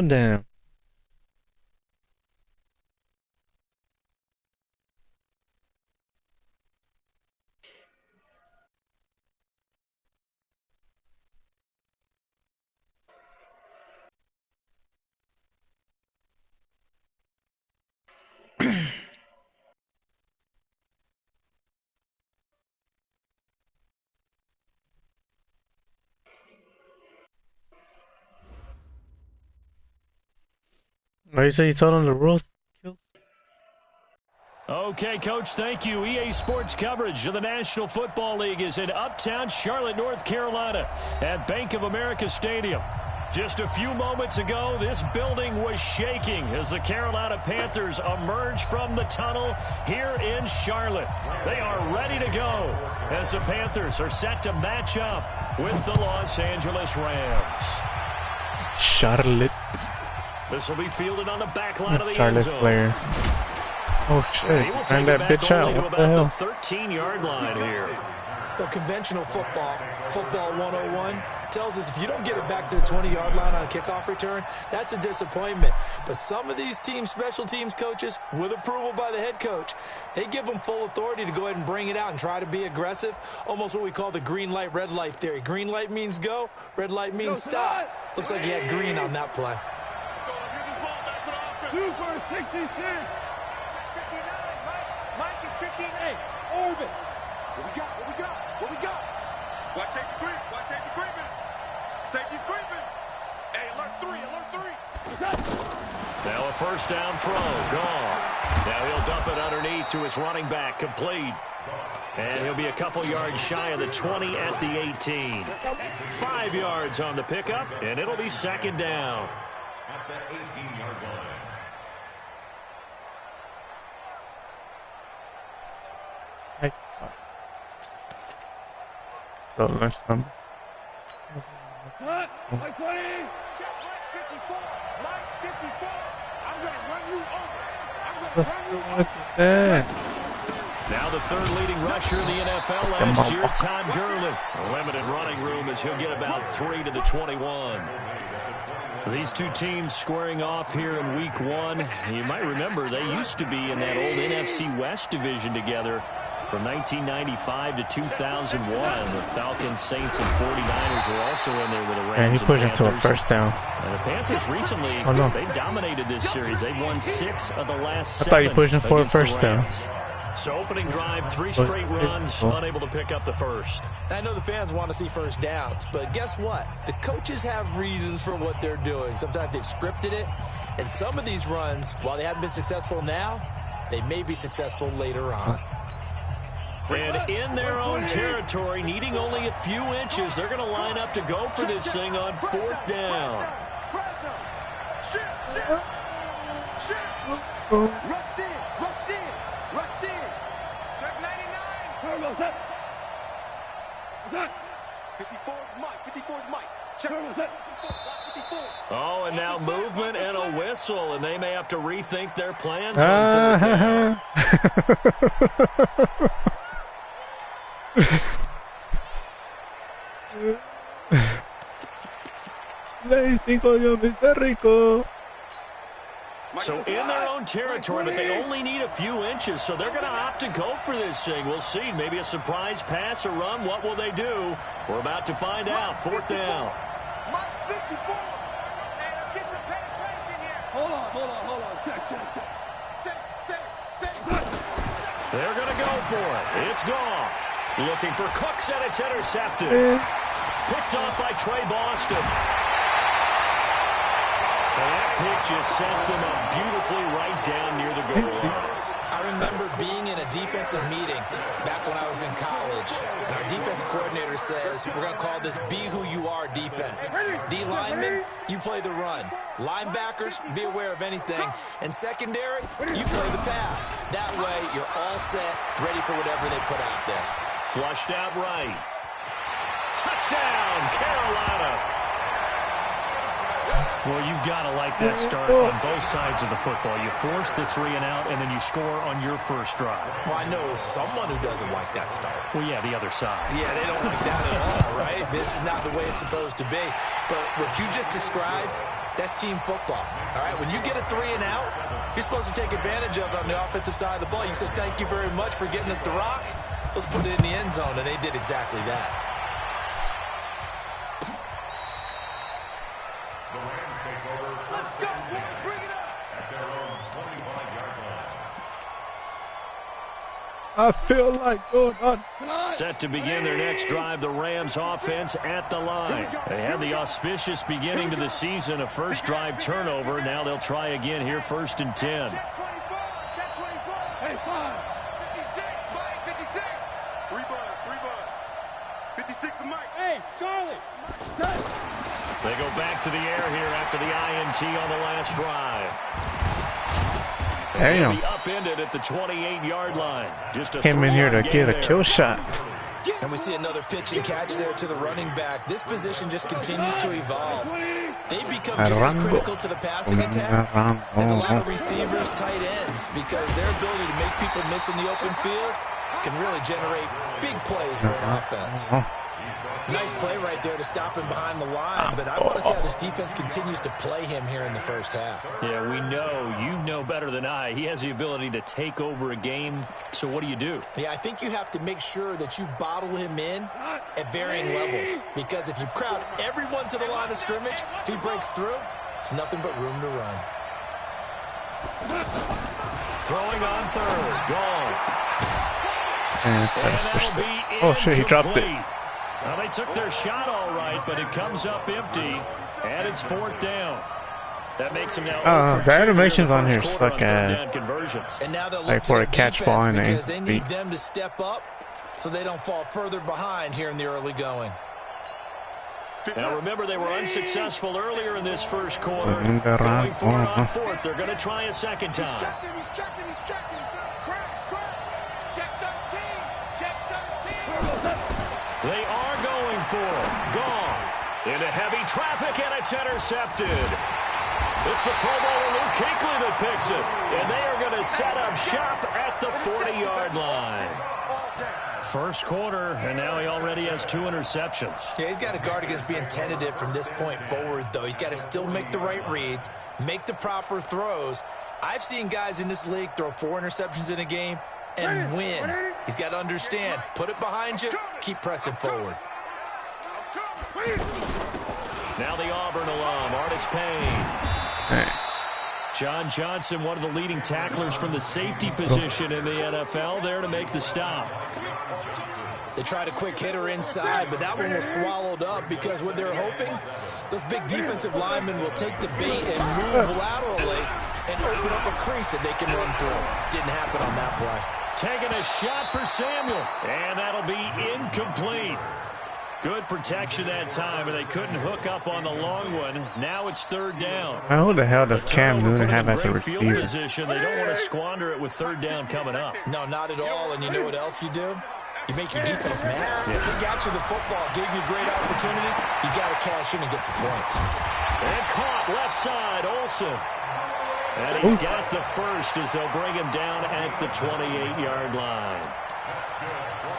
damn. Oh, you say you told him the rules? Okay, Coach, thank you. EA Sports coverage of the National Football League is in uptown Charlotte, North Carolina at Bank of America Stadium. Just a few moments ago, this building was shaking as the Carolina Panthers emerged from the tunnel here in Charlotte. They are ready to go as the Panthers are set to match up with the Los Angeles Rams. Charlotte. This will be fielded on the back line of the Charlotte end zone. Player. Oh shit, find that bitch out. What the hell? The 13-yard line here. The conventional football 101, tells us if you don't get it back to the 20-yard line on a kickoff return, that's a disappointment. But some of these teams, special teams coaches, with approval by the head coach, they give them full authority to go ahead and bring it out and try to be aggressive, almost what we call the green light, red light theory. Green light means go, red light means stop. Looks like he had green on that play. Two for 66. 59, Mike is 15. Hey, Orbit. What we got? What we got? What we got? Watch safety creep. Watch safety creeping. Safety's creeping. Hey, alert 3. Alert 3. Now a first down throw. Gone. Now he'll dump it underneath to his running back. Complete. And he'll be a couple yards shy of the 20 at the 18. 5 yards on the pickup, and it'll be second down. At the 18-yard line. So next time. Cut. Mike 20. Check Mike 54. Mike 54. I'm going to run you over. I'm going to run you over. Now the third leading rusher in the NFL last year, Todd Gurley. A limited running room as he'll get about 3 to the 21. These two teams squaring off here in week 1. You might remember they used to be in that old NFC West division together from 1995 to 2001. The Falcons, Saints, and 49ers were also in there with the Rams. And he pushed and into a first down. And the Panthers recently, they dominated this series. They've won 6 of the last 7. I thought you pushed him for a first down. So opening drive, 3 straight runs, unable to pick up the first. I know the fans want to see first downs, but guess what? The coaches have reasons for what they're doing. Sometimes they've scripted it, and some of these runs, while they haven't been successful now, they may be successful later on. And in their own territory, needing only a few inches, they're going to line up to go for this thing on 4th down. Rush in. Rush in. Rush in. Check 99. Set. 54 is Mike. 54 is Mike. Check. 54. Oh, and now movement and a whistle, and they may have to rethink their plans on 4th down. So in their own territory, but they only need a few inches, so they're going to opt to go for this thing. We'll see. Maybe a surprise pass or run. What will they do? We're about to find out. 4th down. Mike 54. Hey, let's get some penetration here. Hold on. Check. They're going to go for it. It's gone. Looking for Cooks, and it's intercepted. Picked off by Trey Boston. And that pitch just sets him up beautifully right down near the goal line. I remember being in a defensive meeting back when I was in college, and our defensive coordinator says, we're going to call this Be Who You Are defense. D linemen, you play the run. Linebackers, be aware of anything. And secondary, you play the pass. That way, you're all set, ready for whatever they put out there. Flushed out right. Touchdown, Carolina. Well, you've got to like that start on both sides of the football. You force the 3 and out, and then you score on your first drive. Well, I know someone who doesn't like that start. Well, yeah, the other side. Yeah, they don't like that at all, right? This is not the way it's supposed to be. But what you just described, That's team football. All right, when you get a 3 and out, you're supposed to take advantage of it on the offensive side of the ball. You said, thank you very much for getting us the rock. Let's put it in the end zone, and they did exactly that. The Rams take over. Let's go, boys. Bring it up. At their own 25-yard line. I feel like going on. Set to begin their next drive, the Rams offense at the line. They had the auspicious beginning to the season, a first drive turnover. Now they'll try again here, 1st and 10. Check 24. Check 24. Hey, 5. 56, Mike. 56. 3 buds. 56 to Mike. Hey, Charlie. They go back to the air here after the INT on the last drive. Damn. Be upended at the 28-yard line. Just a Came in here to get a kill shot. And we see another pitch and catch there to the running back. This position just continues to evolve. They become just as critical to the passing attack as a lot of receivers, tight ends, because their ability to make people miss in the open field can really generate big plays for an offense. Nice play right there to stop him behind the line, but I want to see how this defense continues to play him here in the first half. Yeah, we know. You know better than I. He has the ability to take over a game, so what do? Yeah, I think you have to make sure that you bottle him in at varying levels, because if you crowd everyone to the line of scrimmage, if he breaks through, it's nothing but room to run. Throwing on 3rd. Gone. And that'll be oh, shit, he dropped it. Well, they took their shot all right, but it comes up empty, and it's 4th down. That makes him now. The animations on here suck on and now they'll like for a catch ball and because they need them to step up so they don't fall further behind here in the early going. Now remember, they were unsuccessful earlier in this first quarter. Going for it on 4th. They're going to try a second time. He's checking. Crash. Check 13. Check 13. They are going for it. Goff into heavy traffic, and it's intercepted. It's the Pro Bowler LuCkYnights that picks it. And they are going to set up shop at the 40-yard line. First quarter, and now he already has 2 interceptions. Yeah, he's got to guard against being tentative from this point forward, though. He's got to still make the right reads, make the proper throws. I've seen guys in this league throw 4 interceptions in a game and win. He's got to understand, put it behind you, keep pressing forward. Now the Auburn alum, Artis Payne. John Johnson, one of the leading tacklers from the safety position in the NFL, there to make the stop. They tried a quick hitter inside, but that one was swallowed up because what they're hoping, those big defensive linemen will take the bait and move laterally and open up a crease that they can run through. Didn't happen on that play. Taking a shot for Samuel, and that'll be incomplete. Good protection that time, and they couldn't hook up on the long one. Now it's 3rd down. Who the hell does Cam Newton have as a receiver? Position. They don't want to squander it with 3rd down coming up. No, not at all. And you know what else you do? You make your defense mad. Yeah. They got you the football, gave you a great opportunity. You got to cash in and get some points. And caught left side, Olsen. And he's got the first as they'll bring him down at the 28-yard line.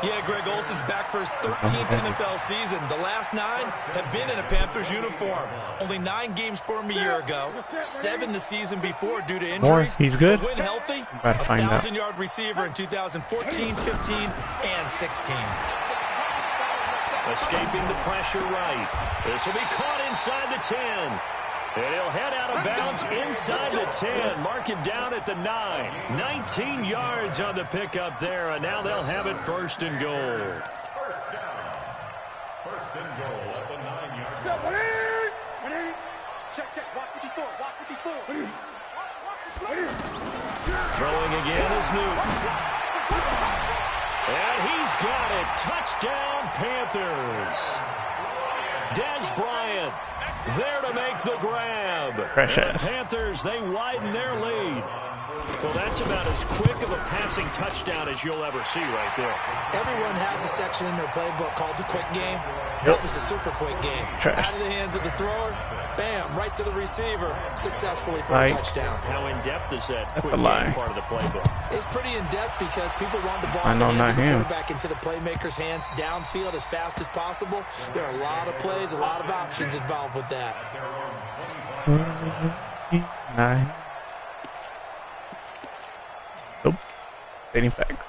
Yeah, Greg Olsen's back for his 13th NFL season. The last 9 have been in a Panthers uniform. Only 9 games for him a year ago. 7 the season before due to injuries. He's good. But when healthy, a 1,000-yard receiver in 2014, 15, and 16. Escaping the pressure right. This will be caught inside the 10. And he'll head out of bounds inside the 10. Mark him down at the 9. 19 yards on the pickup there, and now they'll have it 1st and goal. First down. 1st and goal at the 9-yard line. Check. Watch 54. Watch 54. Throwing again is Newton. And he's got it. Touchdown, Panthers. Des Bryant there to make the grab. And the Panthers, they widen their lead. Well, that's about as quick of a passing touchdown as you'll ever see right there. Everyone has a section in their playbook called the quick game. That was a super quick game. Out of the hands of the thrower, bam, right to the receiver, successfully for a touchdown. How in-depth is that quick game part of the playbook? It's pretty in-depth because people want the ball in the hands of the quarterback into the playmaker's hands downfield as fast as possible. There are a lot of plays, a lot of options involved with that. Nine. Nope. Stating facts.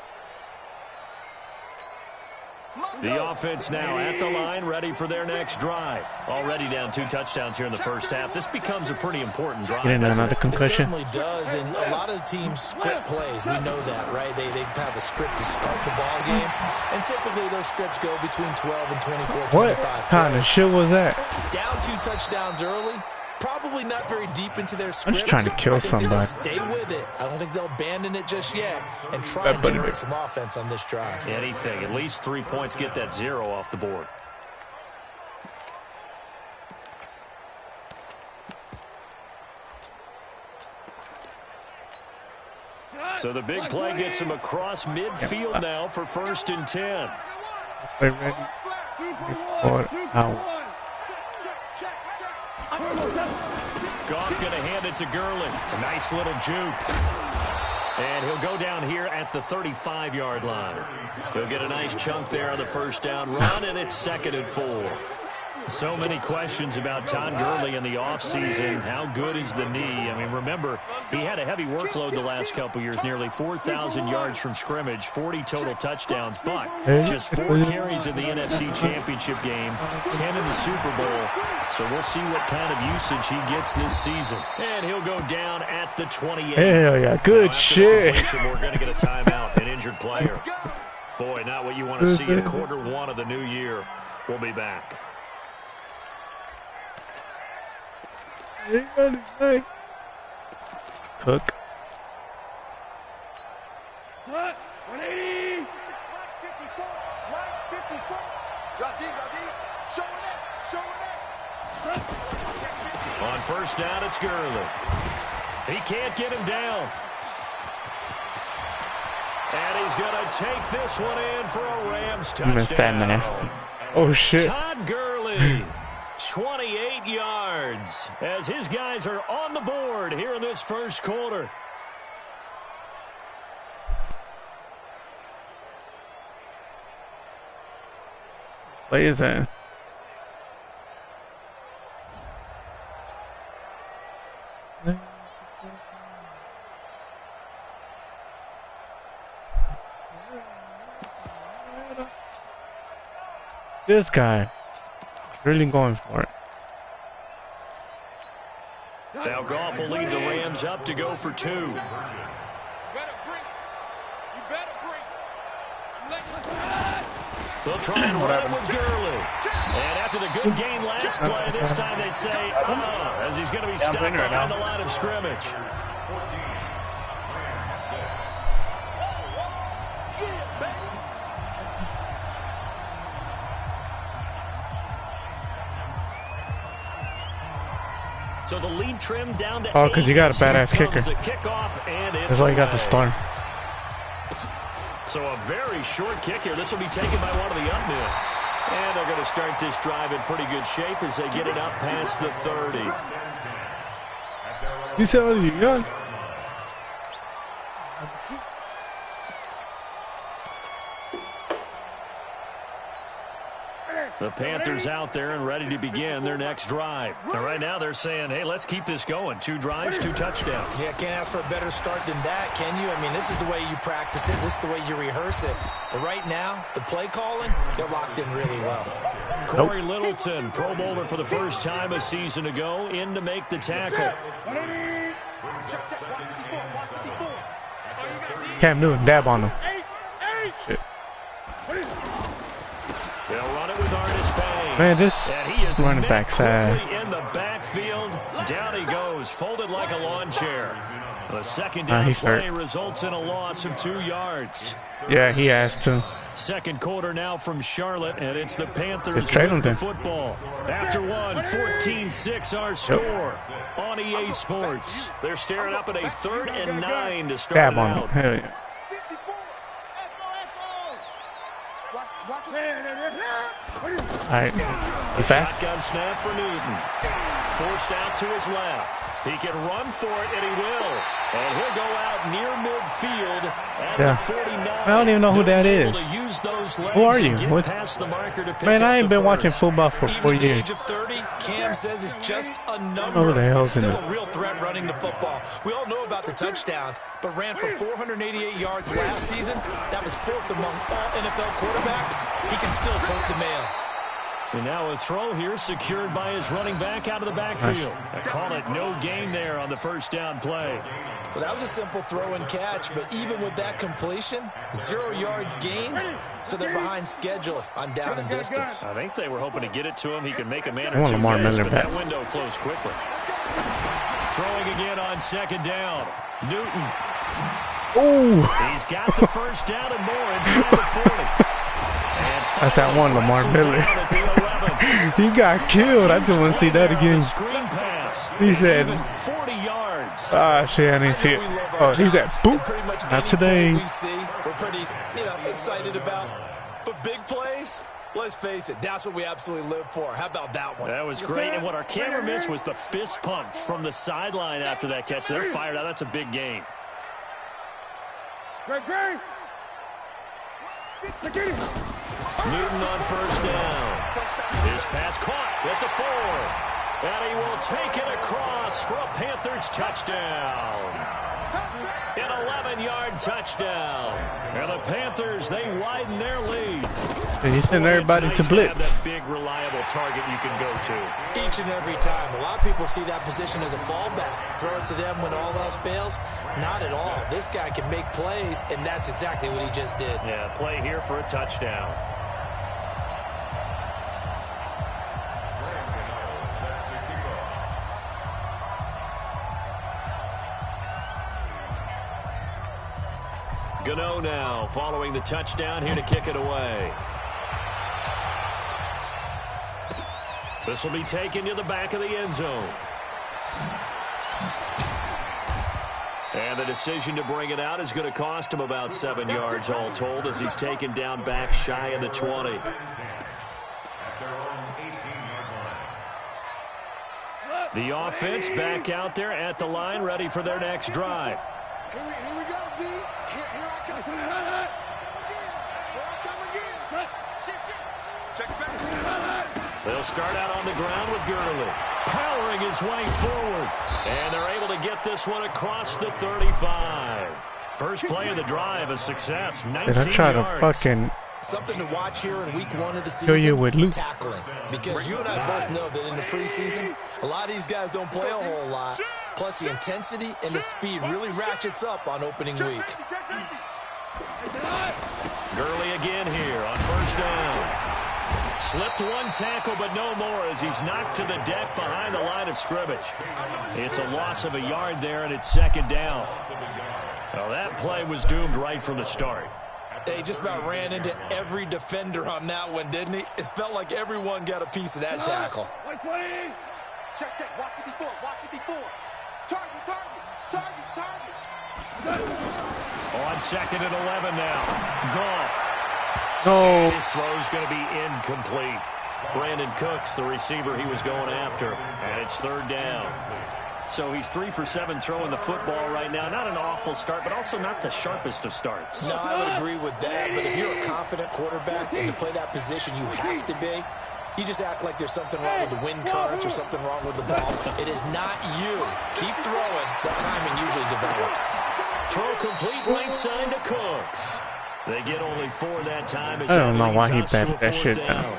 The offense now at the line, ready for their next drive. Already down 2 touchdowns here in the first half. This becomes a pretty important drive. Getting another concussion. It certainly does, and a lot of teams script plays. We know that, right? They have a script to start the ball game, and typically those scripts go between 12 and 24, 25 What kind of shit was that? Down 2 touchdowns early. Probably not very deep into their script. I'm just trying to kill somebody. Stay with it. I don't think they'll abandon it just yet and try and generate some offense on this drive. Anything. At least 3 points. Get that 0 off the board. So the big play gets him across midfield now for 1st and 10. Play ready. For out. Goff going to hand it to Gurley. A nice little juke. And he'll go down here at the 35-yard line. He'll get a nice chunk there on the first down run, and it's 2nd and 4. So many questions about Todd Gurley in the offseason. How good is the knee? I mean, remember, he had a heavy workload the last couple years, nearly 4,000 yards from scrimmage, 40 total touchdowns, but just 4 carries in the NFC Championship game, 10 in the Super Bowl. So we'll see what kind of usage he gets this season. And he'll go down at the 28. Hell yeah, good shit. We're going to get a timeout, an injured player. Boy, not what you want to see in Q1 of the new year. We'll be back. Cook. 180. 54. Drop deep. Show it. On first down, it's Gurley. He can't get him down. And he's going to take this one in for a Rams touchdown. Oh, shit. Todd Gurley. 28 yards as his guys are on the board here in this first quarter. Play his ass. This guy. Really going for it. Now Goff will lead the Rams up to go for 2. You better bring. They'll try and run with Gurley. And after the good gain last play, this time they say, as he's going to be stopped behind the line of scrimmage. So the lead trimmed down to 8. Because you got a badass kicker. That's why you got the star. So a very short kick here. This will be taken by one of the unmanned. And they're going to start this drive in pretty good shape as they get it up past the 30. You said what you got? The Panthers out there and ready to begin their next drive. And right now they're saying, hey, let's keep this going. 2 drives, 2 touchdowns. Yeah, can't ask for a better start than that, can you? I mean, this is the way you practice it. This is the way you rehearse it. But right now, the play calling, they're locked in really well. Corey Littleton, Pro Bowler for the first time a season ago, in to make the tackle. Cam Newton, dab on him. Shit. They'll run it with Artis Payne. Man, this running back's ass. In the backfield, down he goes, folded like a lawn chair. The second down play results in a loss of 2 yards. Yeah, he has to. Second quarter now from Charlotte, and it's the Panthers with the football. After one, 14-6 our score on EA Sports. They're staring up at a 3rd and 9 to start Dab it on out. him. Hell yeah. Alright, shotgun snap for Newton. forced out to his left. He can run for it, and he will. And he'll go out near midfield at the 49. I don't even know who that is. Who are you? What? Man, I ain't been watching football for 4 years. Age of 30, Cam says it's just a number. Who the hell's in Still it? a real threat running the football. We all know about the touchdowns, but ran for 488 yards last season. That was 4th among all NFL quarterbacks. He can still tote the mail. And now a throw here secured by his running back out of the backfield. I call it no gain there on the first down play. Well, that was a simple throw and catch, but even with that completion, 0 yards gained, so they're behind schedule on down and distance. I think they were hoping to get it to him. He could make a man I or want two Lamar miss, Miller but back. that window closed quickly. Throwing again on 2nd down. Newton. Ooh. He's got the first down and more inside the 40. That's that one, Lamar Miller. He got killed. I just want to see that again. He said, 40 yards. ah, shit, I didn't see it. Oh, he said, boop. Not today. We're pretty, excited about. But big plays, let's face it, that's what we absolutely live for. How about that one? That was great. And what our camera missed was the fist pump from the sideline after that catch. They're fired out. That's a big gain. Great. Newton on first down. His pass caught at the 4. And he will take it across for a Panthers touchdown. An 11-yard touchdown. And the Panthers, they widen their lead. And you send everybody to blitz. That big, reliable target you can go to. Each and every time. A lot of people see that position as a fallback. Throw it to them when all else fails. Not at all. This guy can make plays, and that's exactly what he just did. Yeah, play here for a touchdown. Gano now following the touchdown here to kick it away. This will be taken to the back of the end zone. And the decision to bring it out is going to cost him about 7 yards all told as he's taken down back shy of the 20. The offense back out there at the line ready for their next drive. Here we go, D. Here I come. Here I come again. Check back. They'll start out on the ground with Gurley, powering his way forward. And they're able to get this one across the 35. First play of the drive, a success, 19 Did I try to yards. fucking Something to watch here in week 1 of the kill season, you with Luke? tackling. Because you and I both know that in the preseason, a lot of these guys don't play a whole lot. Plus, the intensity and the speed really ratchets up on opening week. Gurley again here on first down. Slipped one tackle, but no more as he's knocked to the deck behind the line of scrimmage. It's a loss of a yard there, and it's 2nd down. Well, that play was doomed right from the start. They just about ran into every defender on that one, didn't he? It felt like everyone got a piece of that tackle. Check. Watch 54. Target. On 2nd and 11 now. Goff. No. His throw's going to be incomplete. Brandon Cooks, the receiver he was going after. And it's 3rd down. So he's 3 for 7 throwing the football right now. Not an awful start, but also not the sharpest of starts. No, I would agree with that. But if you're a confident quarterback and to play that position, you have to be. You just act like there's something wrong with the wind currents or something wrong with the ball. It is not you. Keep throwing. That timing usually develops. Throw complete right side to Cooks. They get only 4 that time. I don't know why he batted that shit down.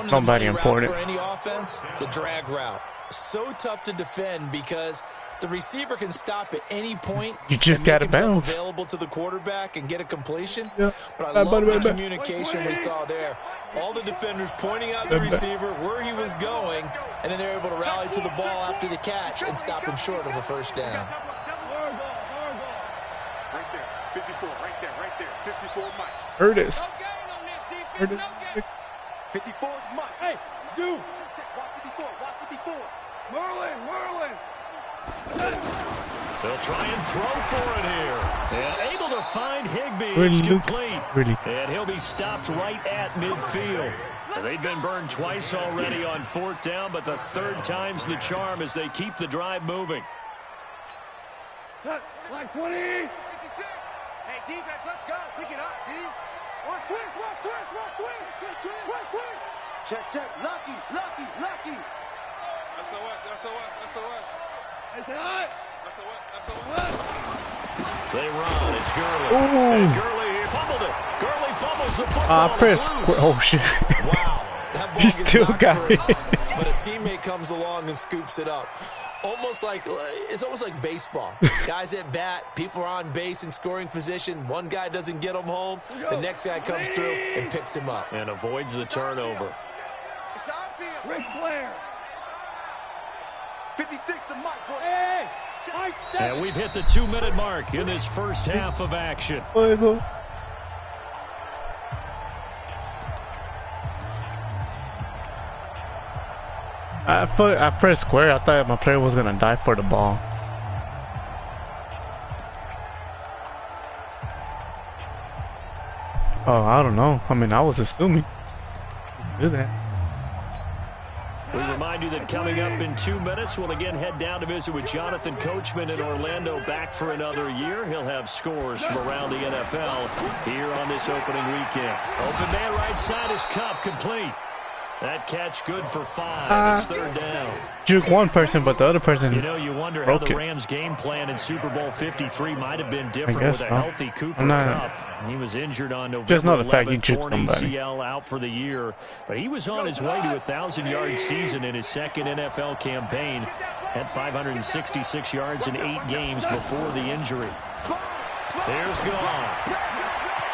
Nobody important. For any offense, the drag route. So tough to defend because the receiver can stop at any point. You just got to bounce. Available to the quarterback and get a completion. Yeah. But I love the communication we saw there. All the defenders pointing out the receiver where he was going, and then they're able to rally to the ball after the catch and stop him short of a first down. Right there. 54. Right there. 54 Mike. Curtis. 54 Mike. Hey, Zoo. Watch 54. Merlin. They'll try and throw for it here. And able to find Higbee. Really, It's complete. Really. And he'll be stopped right at midfield. They've been burned twice already on 4th down, but the 3rd time's the charm as they keep the drive moving. Like 20. 56. Hey, defense, let's go. Pick it up, D. Watch twist. Check. Lucky. SOS. Hey, SOS. They run. It's Gurley. And Gurley, he fumbled it. Gurley fumbles the football. Press. Oh, shit. Wow. That ball He gets still knocked got for it. But a teammate comes along and scoops it up. It's almost like baseball. Guys at bat, people are on base in scoring position. One guy doesn't get him home. The next guy comes through and picks him up. And avoids the turnover. Ric Flair. 56 to Mike. Hey! And we've hit the 2-minute mark in this first half of action. I pressed square. I thought my player was gonna die for the ball. Oh, I don't know. I mean, I was assuming. Do that. We remind you that coming up in 2 minutes, we'll again head down to visit with Jonathan Coachman in Orlando, back for another year. He'll have scores from around the NFL here on this opening weekend. Open man right side is Cup, complete. That catch good for 5. It's 3rd down. Juke one person, but the other person. You know, you wonder how the Rams' game plan in Super Bowl 53 might have been different with a healthy Cooper Kupp. He was injured on November 11th, torn ACL, out for the year. But he was on his way to a 1,000-yard season in his second NFL campaign. Had 566 yards in 8 games before the injury. There's gone.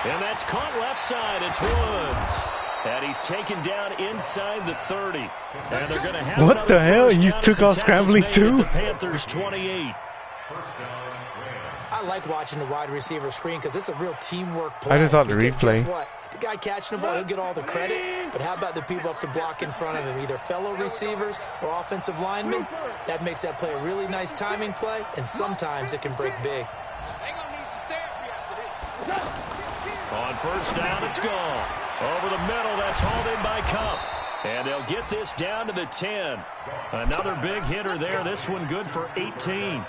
And that's caught left side. It's Woods. And he's taken down inside the 30. And they're going to have what the hell? You took off scrambling too? The Panthers 28. I like watching the wide receiver screen because it's a real teamwork play. I just saw the replay. Guess what? The guy catching the ball, he'll get all the credit. But how about the people up to block in front of him, either fellow receivers or offensive linemen? That makes that play a really nice timing play, and sometimes it can break big. On 1st down, it's gone. Over the middle, that's hauled in by Cup. And they'll get this down to the 10. Another big hitter there. This one good for 18.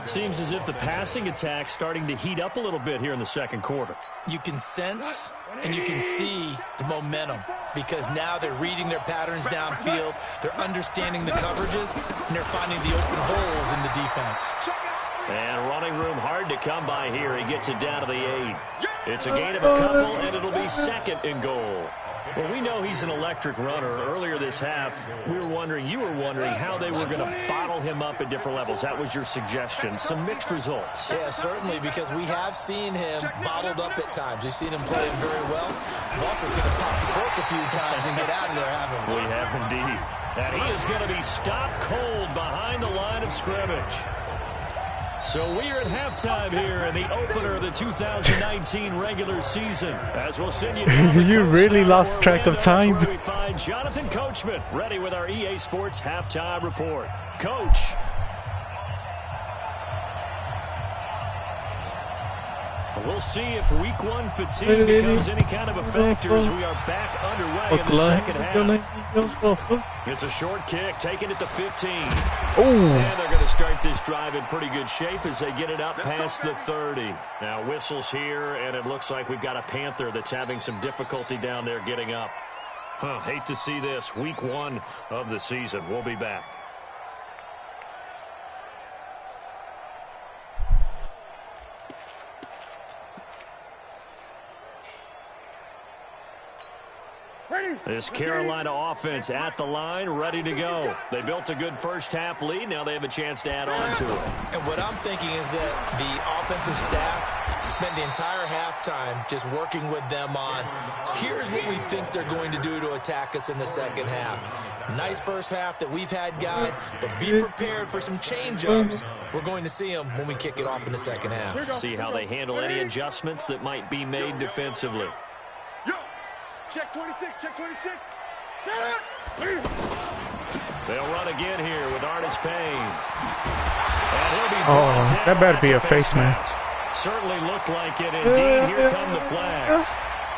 Seems as if the passing attack's starting to heat up a little bit here in the second quarter. You can sense and you can see the momentum because now they're reading their patterns downfield. They're understanding the coverages, and they're finding the open holes in the defense. And running room hard to come by here. He gets it down to the 8. It's a gain of a couple, and it'll be 2nd and goal. Well, we know he's an electric runner. Earlier this half, you were wondering how they were going to bottle him up at different levels. That was your suggestion. Some mixed results. Yeah, certainly, because we have seen him bottled up at times. We've seen him play very well. We've also seen him pop the cork a few times and get out of there, haven't we? We have indeed. And he is going to be stopped cold behind the line of scrimmage. So we are at halftime here in the opener of the 2019 regular season. As we'll send you down you really lost track of time. Where we find Jonathan Coachman ready with our EA Sports halftime report. Coach. We'll see if week 1 fatigue becomes any kind of a factor as we are back underway in the second half. It's a short kick, taking it to 15. And they're going to start this drive in pretty good shape as they get it up past the 30. Now whistles here, and it looks like we've got a Panther that's having some difficulty down there getting up. Hate to see this. Week 1 of the season. We'll be back. This Carolina offense at the line, ready to go. They built a good first half lead. Now they have a chance to add on to it. And what I'm thinking is that the offensive staff spent the entire halftime just working with them on, here's what we think they're going to do to attack us in the second half. Nice first half that we've had, guys, but be prepared for some change-ups. We're going to see them when we kick it off in the second half. See how they handle any adjustments that might be made defensively. Check 26, check 26. They'll run again here with Artis Payne. That better be a face mask. Certainly looked like it. Indeed, here come the flags.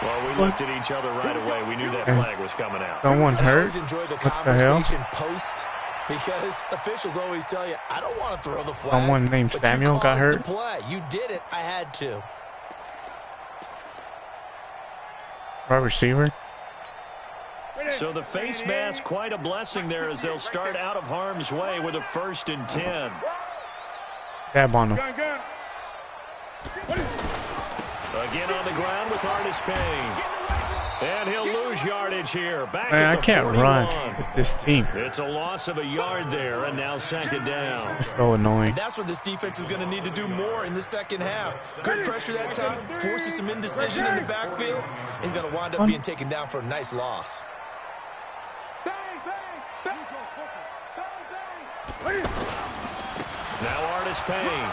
Well, we looked at each other right away. We knew that flag was coming out. Someone I hurt? always enjoy the What the hell? conversation post because officials always tell you, I don't want to throw the flag. Someone named but Samuel you got caused hurt? the play. You did it. I had to. Right receiver? So the face mask, quite a blessing there as they'll start out of harm's way with a 1st and 10. Dab on him. Again on the ground with Artis Payne. And he'll lose yardage here. Back Man, at I the can't 41. run with this team. It's a loss of a yard there, and now 2nd down. It's so annoying. That's what this defense is going to need to do more in the second half. Good pressure that time, forces some indecision in the backfield. He's going to wind up being taken down for a nice loss. Now Artis Payne.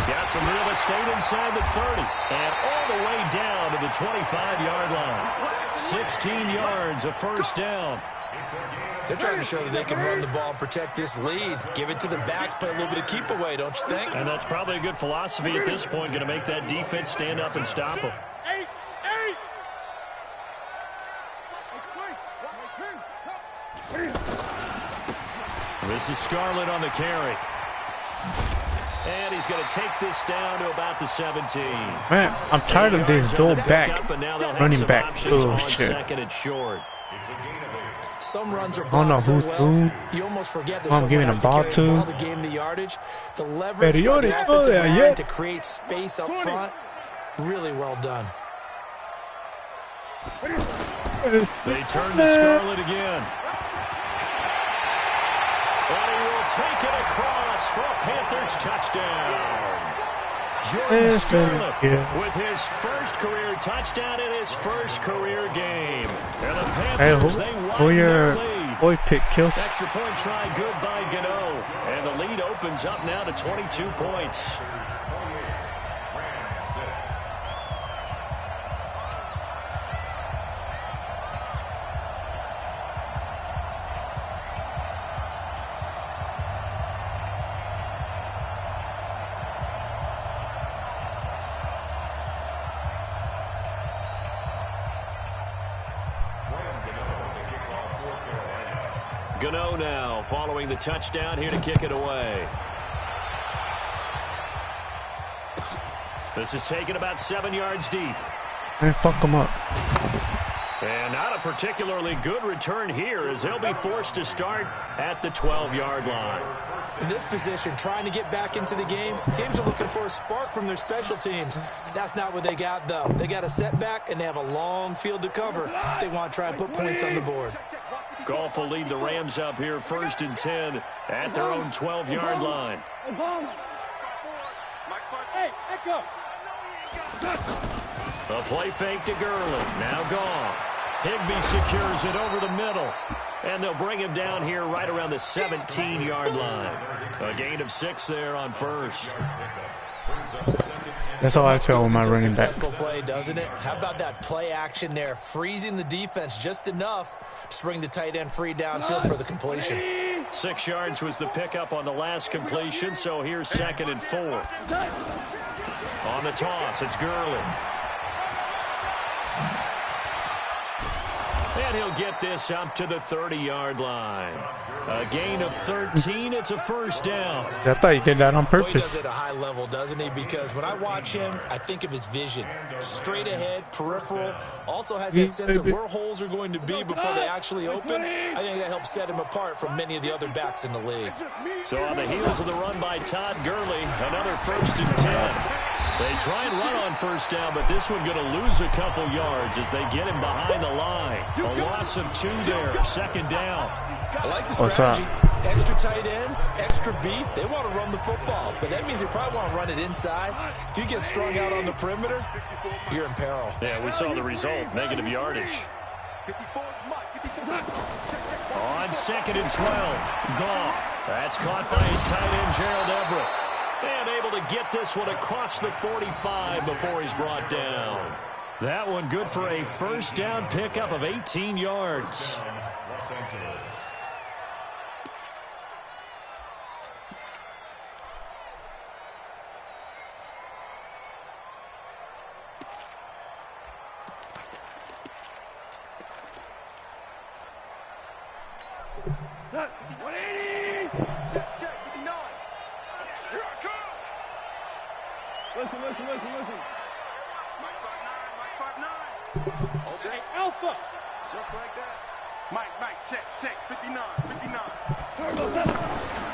Got some real estate inside the 30. And all the way down to the 25-yard line. 16 yards, a 1st down. They're trying to show that they can run the ball and protect this lead. Give it to the backs, play a little bit of keep away, don't you think? And that's probably a good philosophy at this point, going to make that defense stand up and stop them. This is Scarlett on the carry. And he's going to take this down to about the 17. Man, I'm tired of this dual back running back. Oh, shit. 2nd and short. Some runs are I don't know blocked so who's well, who. you almost forget that I'm someone giving has a to ball carry the ball to. to gain the yardage. The leverage by Periodic. the Oh, offensive yeah, line yeah. to create space up front, really well done. They turn to Scarlett again. And he will take it across for a Panthers touchdown. Jordan Scarlett with his first career touchdown in his first career game. And the Panthers, they widen their lead. Boy pick kills. Extra point try good by Gano. And the lead opens up now to 22 points. Gano now following the touchdown here to kick it away. This is taken about 7 yards deep. Man, fuck him up. And not a particularly good return here as they'll be forced to start at the 12-yard line. In this position, trying to get back into the game, teams are looking for a spark from their special teams. That's not what they got, though. They got a setback, and they have a long field to cover if they want to try and put points on the board. Goff will lead the Rams up here 1st and 10 at their own 12-yard line. Hey, Echo. A play fake to Gurley. Now Goff. Higbee secures it over the middle. And they'll bring him down here right around the 17-yard line. A gain of 6 there on 1st. That's all I feel with my running back. Successful play, doesn't it? How about that play action there? Freezing the defense just enough to bring the tight end free downfield for the completion. 6 yards was the pickup on the last completion, so here's 2nd and 4. On the toss, it's Gurley. And he'll get this up to the 30-yard line. A gain of 13. It's a 1st down. I thought he did that on Well, he purpose. does it at a high level, doesn't he? Because when I watch him, I think of his vision. Straight ahead, peripheral. Also has that sense of where holes are going to be before they actually open. I think that helps set him apart from many of the other backs in the league. So on the heels of the run by Todd Gurley, another 1st and 10. They try and run on 1st down, but this one going to lose a couple yards as they get him behind the line. A loss of 2 there, 2nd down. I like the strategy. Extra tight ends, extra beef. They want to run the football, but that means they probably want to run it inside. If you get strung out on the perimeter, you're in peril. Yeah, we saw the result, negative yardage. On 2nd and 12, Goff. That's caught by his tight end, Gerald Everett. And able to get this one across the 45 before he's brought down. That one good for a 1st down pickup of 18 yards. Los Angeles. 180. Check, 59. Here I come. Listen. Mike 5'9", Hold that. Hey, Alpha. Just like that. Mike, check, 59.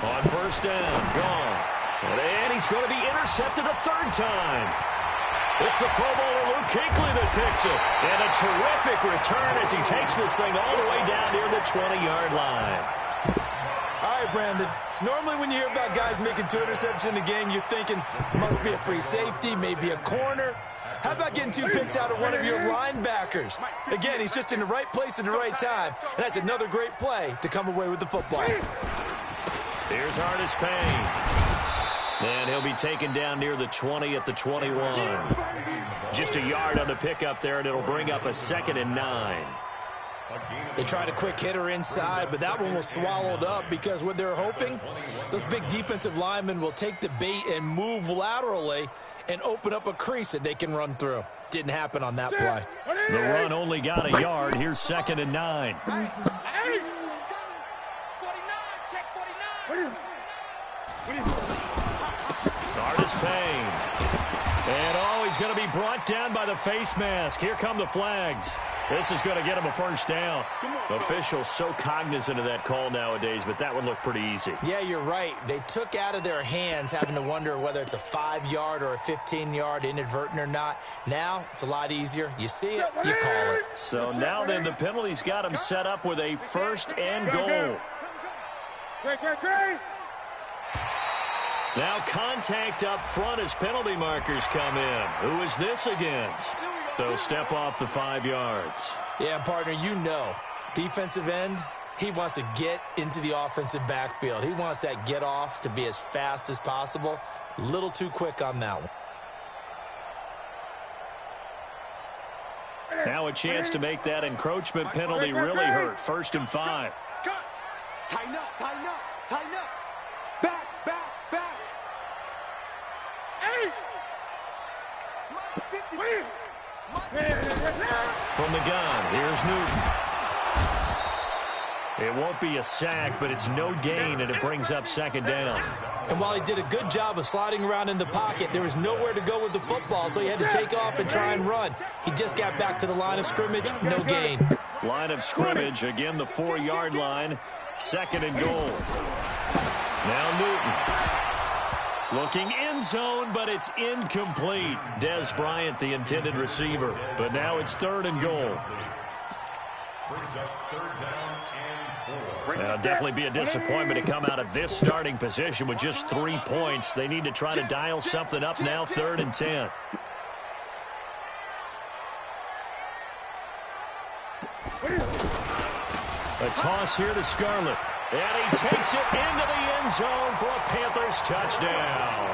On first down, gone. And he's going to be intercepted a third time. It's the Pro Bowler LuCkYnights that picks it. And a terrific return as he takes this thing all the way down near the 20-yard line. All right, Brandon. Normally when you hear about guys making 2 interceptions in the game, you're thinking must be a free safety, maybe a corner. How about getting 2 picks out of one of your linebackers? Again, he's just in the right place at the right time. And that's another great play to come away with the football. Here's Artis Payne. And he'll be taken down near the 20 at the 21. Just a yard on the pickup there, and it'll bring up a 2nd and 9. They tried a quick hitter inside, but that one was swallowed up because what they're hoping, those big defensive linemen will take the bait and move laterally and open up a crease that they can run through. Didn't happen on that play. The run only got a yard. Here's 2nd and 9. 49, check 49. Artis Payne. And, he's going to be brought down by the face mask. Here come the flags. This is going to get him a first down. Officials so cognizant of that call nowadays, but that would look pretty easy. Yeah, you're right. They took out of their hands having to wonder whether it's a 5-yard or a 15-yard inadvertent or not. Now, it's a lot easier. You see it, you call it. So now then, the penalty's got him set up with a 1st and goal. Now contact up front as penalty markers come in. Who is this against? So step off the 5 yards. Yeah, partner, you know, defensive end, he wants to get into the offensive backfield. He wants that get off to be as fast as possible. A little too quick on that one. Now a chance to make that encroachment penalty really hurt. 1st and 5. Cut. Tighten up. Back. Hey! From the gun, here's Newton. It won't be a sack, but it's no gain, and it brings up 2nd down. And while he did a good job of sliding around in the pocket, there was nowhere to go with the football, so he had to take off and try and run. He just got back to the line of scrimmage, no gain. Line of scrimmage, again the 4-yard line, 2nd and goal. Now Newton. Looking end zone, but it's incomplete. Des Bryant, the intended receiver. But now it's 3rd and goal. Now, definitely be a disappointment to come out of this starting position with just 3 points. They need to try to dial something up now, 3rd and 10. A toss here to Scarlett. And he takes it into the end zone for a Panthers touchdown.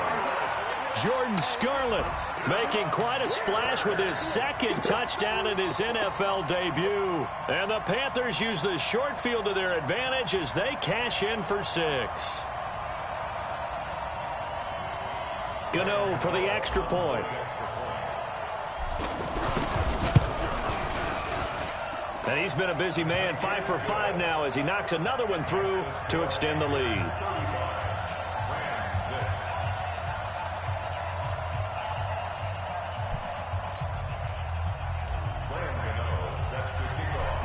Jordan Scarlett making quite a splash with his 2nd touchdown in his NFL debut. And the Panthers use the short field to their advantage as they cash in for 6. Gano for the extra point. And he's been a busy man, 5 for 5 now as he knocks another one through to extend the lead.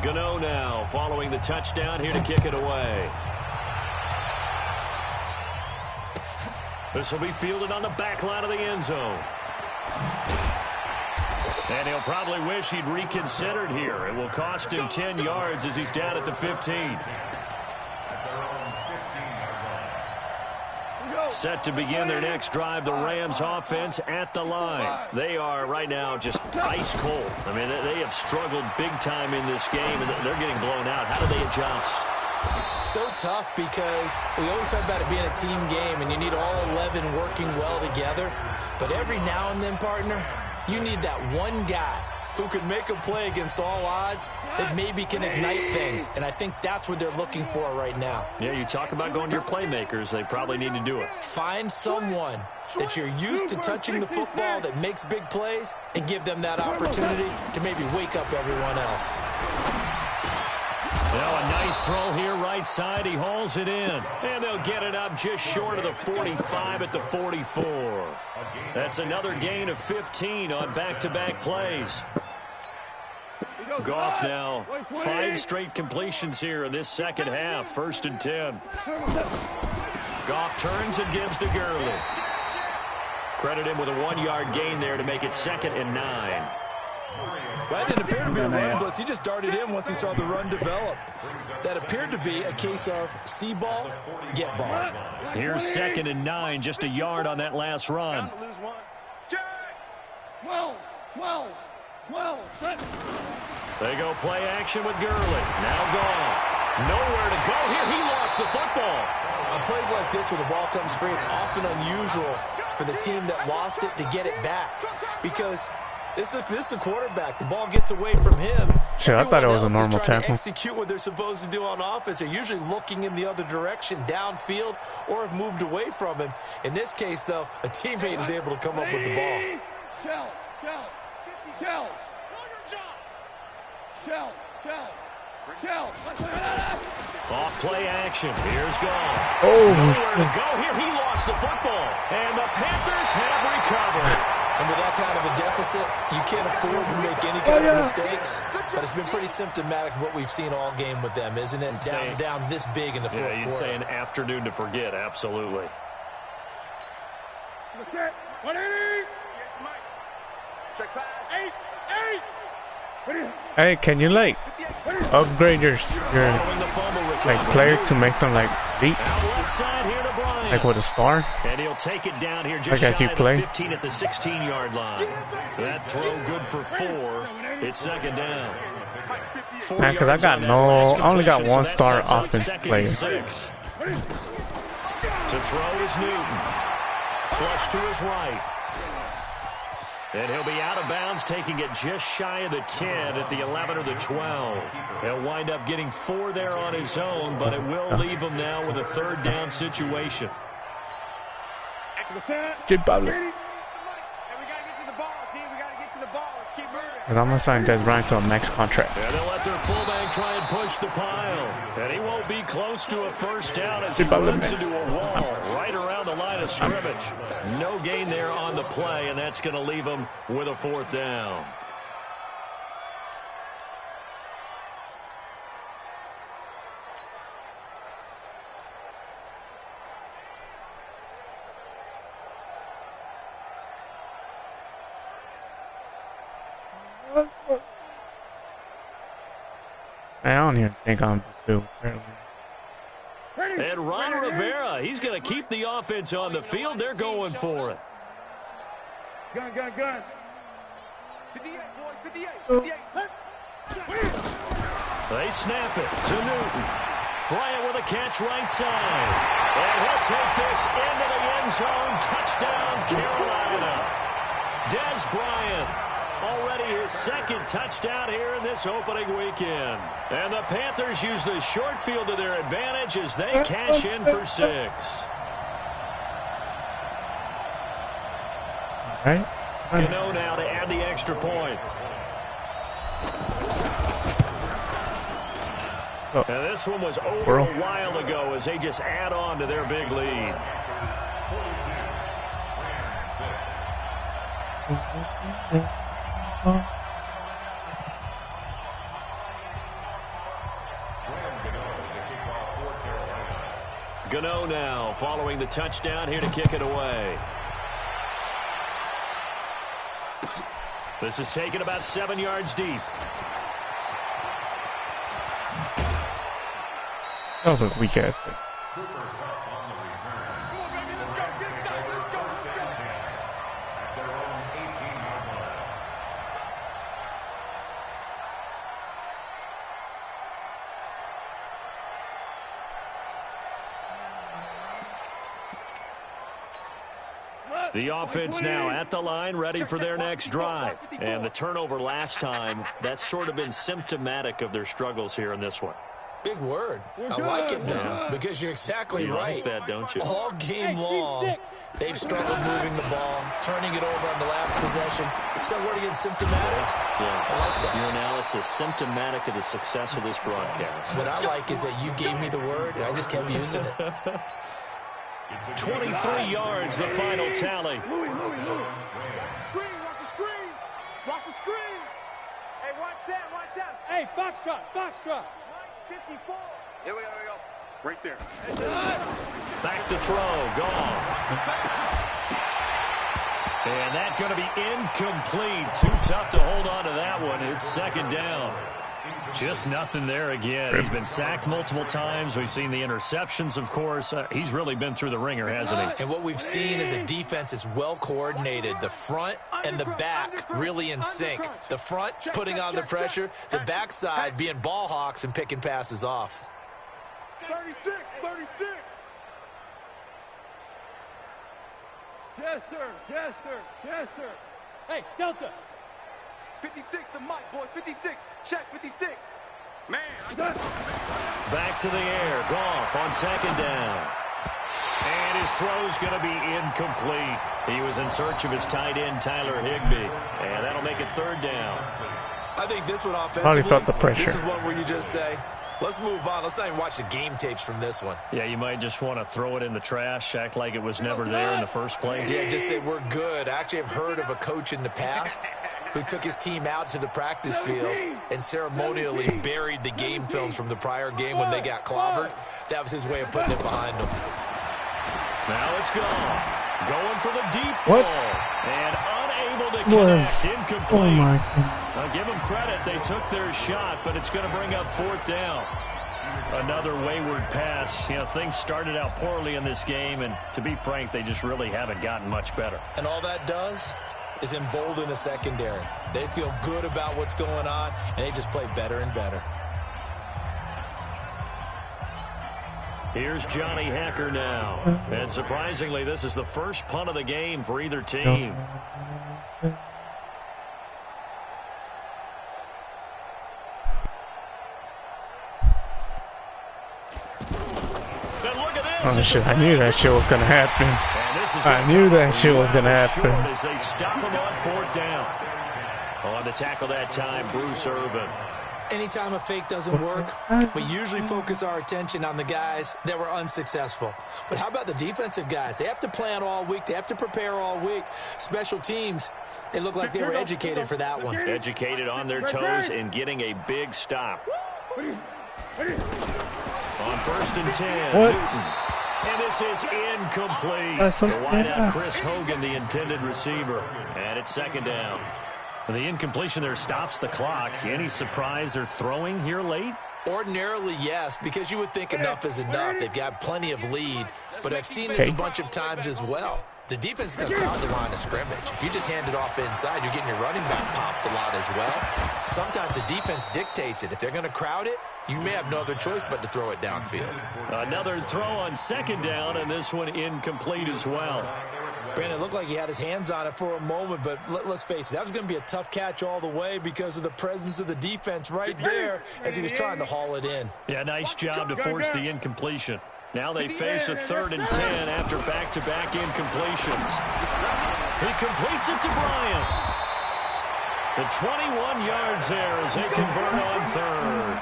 Gano now following the touchdown here to kick it away. This will be fielded on the back line of the end zone. And he'll probably wish he'd reconsidered here. It will cost him 10 yards as he's down at the 15. Set to begin their next drive, the Rams offense at the line. They are right now just ice cold. I mean, they have struggled big time in this game, and they're getting blown out. How do they adjust? So tough because we always talk about it being a team game, and you need all 11 working well together. But every now and then, partner, you need that one guy who can make a play against all odds that maybe can ignite things. And I think that's what they're looking for right now. Yeah, you talk about going to your playmakers. They probably need to do it. Find someone that you're used to touching the football that makes big plays and give them that opportunity to maybe wake up everyone else. Now a nice throw here right side. He hauls it in. And they'll get it up just short of the 45 at the 44. That's another gain of 15 on back-to-back plays. Goff now 5 straight completions here in this second half. 1st and 10. Goff turns and gives to Gurley. Credit him with a 1-yard gain there to make it 2nd and 9. That didn't appear to be a run blitz. He just darted in once he saw the run develop. That appeared to be a case of see ball, get ball. Here's 2nd and 9, just a yard on that last run. 12. They go play action with Gurley. Now Goff. Nowhere to go here. He lost the football. On plays like this where the ball comes free, it's often unusual for the team that lost it to get it back. Because this is the quarterback. The ball gets away from him. Shit, I thought it was a normal tackle. Execute what they're supposed to do on offense. They're usually looking in the other direction, downfield, or have moved away from him. In this case, though, a teammate is able to come up with the ball. Off play action. Here's Goff. Oh. Nowhere to go here. He lost the football. And the Panthers have recovered. And with that kind of a deficit, you can't afford to make any kind of mistakes. But it's been pretty symptomatic of what we've seen all game with them, isn't it? Down this big in the fourth quarter. Yeah, you'd say an afternoon to forget. Absolutely. Okay. 180. Check pass. 8. Hey, can you like upgrade your like player to make them like beat? Like with a star? And he'll take it down here just like as you play? 15 at the 16-yard line. That throw good for 4. It's 2nd down. Man, because I only got 1 star offensive player. 6. To throw is Newton. Flush to his right. And he'll be out of bounds, taking it just shy of the 10 at the 11 or the 12. He'll wind up getting 4 there on his own, but it will leave him now with a 3rd down situation. Good Pablo. I'm going to sign Des Bryant to a max contract. And they'll let their fullback try and push the pile. And he won't be close to a 1st down as he runs into a wall right around the line of scrimmage. No gain there on the play, and that's going to leave him with a 4th down. I don't even think I'm too. And Ron Rivera, he's going to keep the offense on the field. They're going for it. Gun. 58, boys. 58. They snap it to Newton. Bryant with a catch right side. And he'll take this into the end zone. Touchdown, Carolina. Des Bryant. Already his 2nd touchdown here in this opening weekend. And the Panthers use the short field to their advantage as they cash in for 6. All right. Cano now to add the extra point. And this one was over a while ago as they just add on to their big lead. Gano now following the touchdown here to kick it away. This is taken about 7 yards deep. That was a weak ass thing. The offense now at the line, ready for their next drive. And the turnover last time, that's sort of been symptomatic of their struggles here in this one. Big word. I like it, though, because you're exactly right. Like that, don't you? All game long, they've struggled moving the ball, turning it over on the last possession. Is that word again, symptomatic? Yeah. I like that. Your analysis, symptomatic of the success of this broadcast. What I like is that you gave me the word, and I just kept using it. 23 yards, the final tally. Louis. Screen, watch the screen. Watch the screen. Hey, watch that. Hey, Foxtrot. 54. Here we go. Right there. Back to throw, gone. And that's going to be incomplete. Too tough to hold on to that one. It's second down. Just nothing there again. He's been sacked multiple times. We've seen the interceptions, of course. He's really been through the ringer, hasn't he? And what we've seen is a defense that's well coordinated. The front and the back really in sync. The front putting on the pressure. The backside being ball hawks and picking passes off. 36. Yes, sir. Hey, Delta. 56 to Mike, boys. 56. Check 56. Man, I got it. Back to the air. Goff on second down. And his throw's going to be incomplete. He was in search of his tight end, Tyler Higbee. And that'll make it third down. I think this one offensively, Probably felt the pressure. this is one where you just say, let's move on. Let's not even watch the game tapes from this one. Yeah, you might just want to throw it in the trash, act like it was never there in the first place. Yeah, just say we're good. I actually have heard of a coach in the past who took his team out to the practice field and ceremonially buried the game films from the prior game when they got clobbered. That was his way of putting it behind them. Now it's gone. Going for the deep ball. And unable to connect. Incomplete. Oh my God. I'll give them credit. They took their shot, but it's going to bring up fourth down. Another wayward pass. You know, things started out poorly in this game, and to be frank, they just really haven't gotten much better. And all that does is embolden the secondary. They feel good about what's going on, and they just play better and better. Here's Johnny Hacker now. And surprisingly, this is the first punt of the game for either team. Oh shit, I knew that shit was gonna happen. I knew that shit was gonna happen. As they stop him on fourth down. On the tackle that time, Bruce Irvin. Anytime a fake doesn't work, we usually focus our attention on the guys that were unsuccessful. But how about the defensive guys? They have to plan all week. They have to prepare all week. Special teams, it looked like they were educated for that one. Educated on their toes and getting a big stop. On first and 10, What? Newton. And this is incomplete. The wideout, Chris Hogan, the intended receiver. And it's second down. The incompletion there stops the clock. Any surprise they're throwing here late? Ordinarily, yes, because you would think enough is enough. They've got plenty of lead, but I've seen this a bunch of times as well. The defense is going to crowd the line of scrimmage. If you just hand it off inside, you're getting your running back popped a lot as well. Sometimes the defense dictates it. If they're going to crowd it, you may have no other choice but to throw it downfield. Another throw on second down, and this one incomplete as well. Brandon, it looked like he had his hands on it for a moment, but let's face it, that was going to be a tough catch all the way because of the presence of the defense right there as he was trying to haul it in. Yeah, nice job to force the incompletion. Now they face a 3rd and 10 after back-to-back incompletions. He completes it to Bryant. The 21 yards there as they convert on third.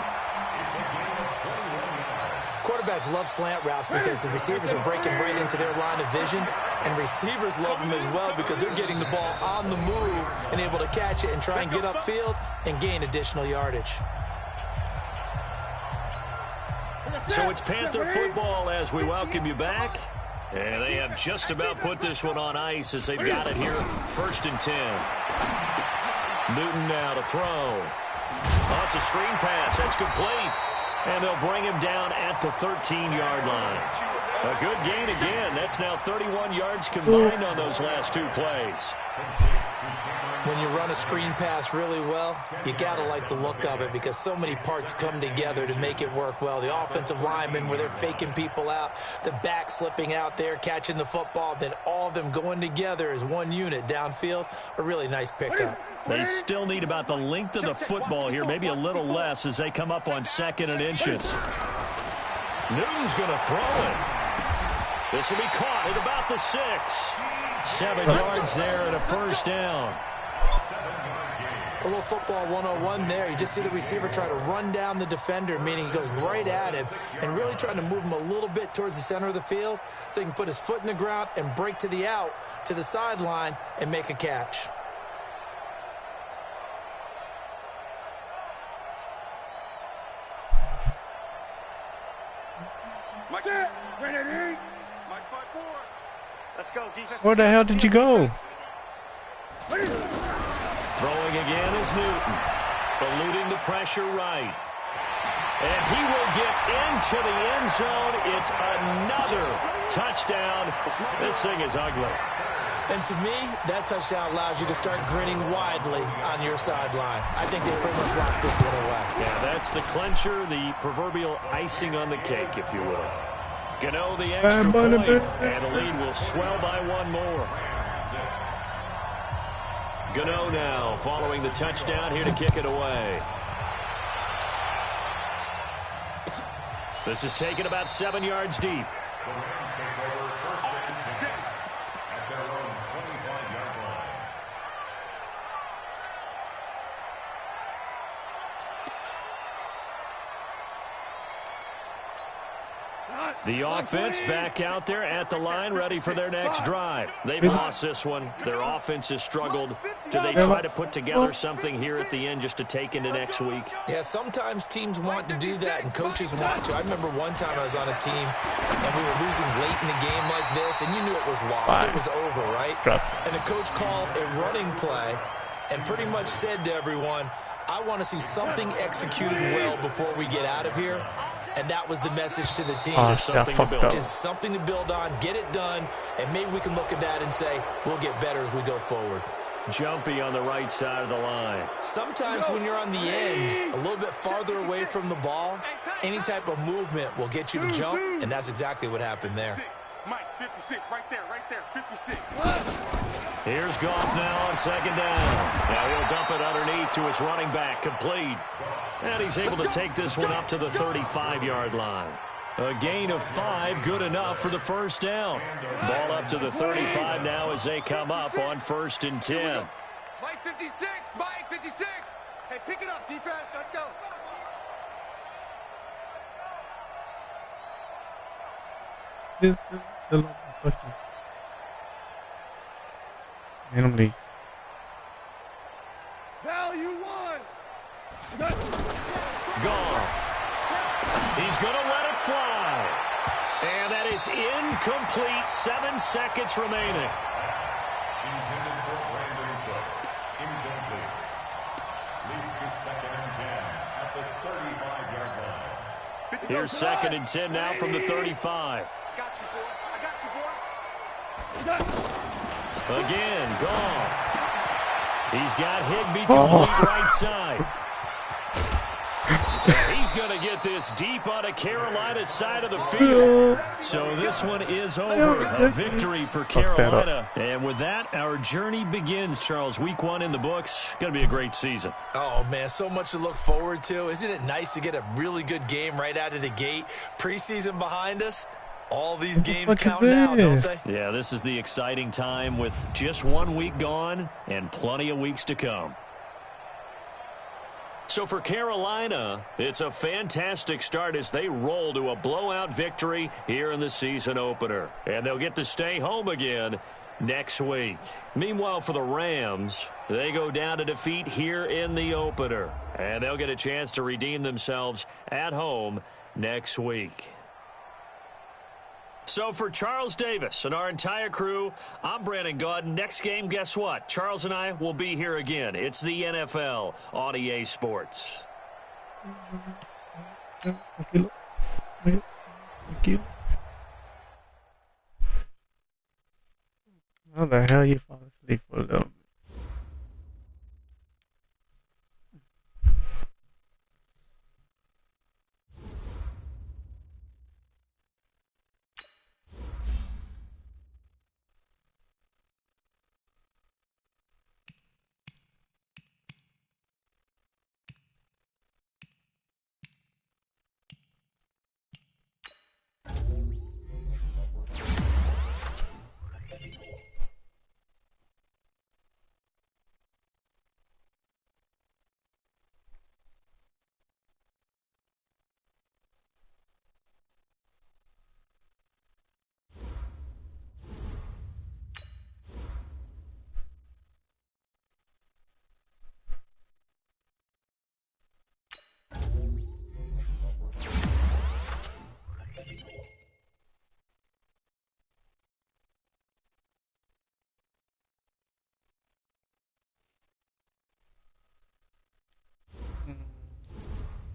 Quarterbacks love slant routes because the receivers are breaking right into their line of vision, and receivers love them as well because they're getting the ball on the move and able to catch it and try and get upfield and gain additional yardage. So it's Panther football as we welcome you back. And they have just about put this one on ice as they've got it here, 1st and 10. Newton now to throw. Oh, it's a screen pass. That's complete. And they'll bring him down at the 13-yard line. A good gain again. That's now 31 yards combined on those last 2 plays. When you run a screen pass really well, you got to like the look of it because so many parts come together to make it work well. The offensive linemen where they're faking people out, the back slipping out there, catching the football, then all of them going together as one unit downfield, a really nice pickup. They still need about the length of the football here, maybe a little less as they come up on 2nd and inches. Newton's going to throw it. This will be caught at about the 6. 7 yards there and a first down. A little football 101 there. You just see the receiver try to run down the defender, meaning he goes right at him and really trying to move him a little bit towards the center of the field so he can put his foot in the ground and break to the out, to the sideline, and make a catch. Let's go, defense. Where the hell did you go? Throwing again is Newton. Eluding the pressure right. And he will get into the end zone. It's another touchdown. This thing is ugly. And to me, that touchdown allows you to start grinning widely on your sideline. I think they pretty much locked this one away. Yeah, that's the clincher, the proverbial icing on the cake, if you will. Gano the extra point, and the lead will swell by one more. Gano now following the touchdown here to kick it away. This is taken about 7 yards deep. The offense back out there at the line, ready for their next drive. They've lost this one. Their offense has struggled. Do they try to put together something here at the end just to take into next week? Yeah, sometimes teams want to do that and coaches want to. I remember one time I was on a team and we were losing late in the game like this, and you knew it was lost. It was over, right? And the coach called a running play and pretty much said to everyone, I want to see something executed well before we get out of here. And that was the message to the team. Just something to build. Just something to build on, get it done, and maybe we can look at that and say, we'll get better as we go forward. Jumpy on the right side of the line. Sometimes when you're on the end, a little bit farther away from the ball, any type of movement will get you to jump, and that's exactly what happened there. Mike, 56, right there, 56. Here's Goff now on 2nd down. Now he'll dump it underneath to his running back, complete. And he's able to take this one up to the 35-yard line. A gain of 5, good enough for the first down. Ball up to the 35 now as they come up on 1st and 10. Mike 56, Mike 56. Hey, pick it up, defense, let's go. Value 1. Goff. He's going to let it fly. And that is incomplete. 7 seconds remaining. Intended for Brandon Cooks. Incomplete. Leads to 2nd and 10 at the 35-yard line. Here's 2nd and 10 now from the 35. I got you, boy. Again, Goff. He's got Higbee complete right side. He's going to get this deep on a Carolina side of the field. So this one is over. A victory for Carolina. And with that, our journey begins, Charles. Week 1 in the books. Going to be a great season. Oh, man, so much to look forward to. Isn't it nice to get a really good game right out of the gate? Preseason behind us. All these games count now, don't they? Yeah, this is the exciting time with just 1 week gone and plenty of weeks to come. So for Carolina, it's a fantastic start as they roll to a blowout victory here in the season opener. And they'll get to stay home again next week. Meanwhile, for the Rams, they go down to defeat here in the opener. And they'll get a chance to redeem themselves at home next week. So for Charles Davis and our entire crew, I'm Brandon Gaudin. Next game, guess what? Charles and I will be here again. It's the NFL on EA Sports. How the hell you fall asleep for a little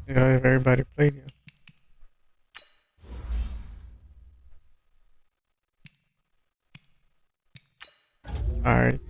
Yeah, if everybody played him. Alright.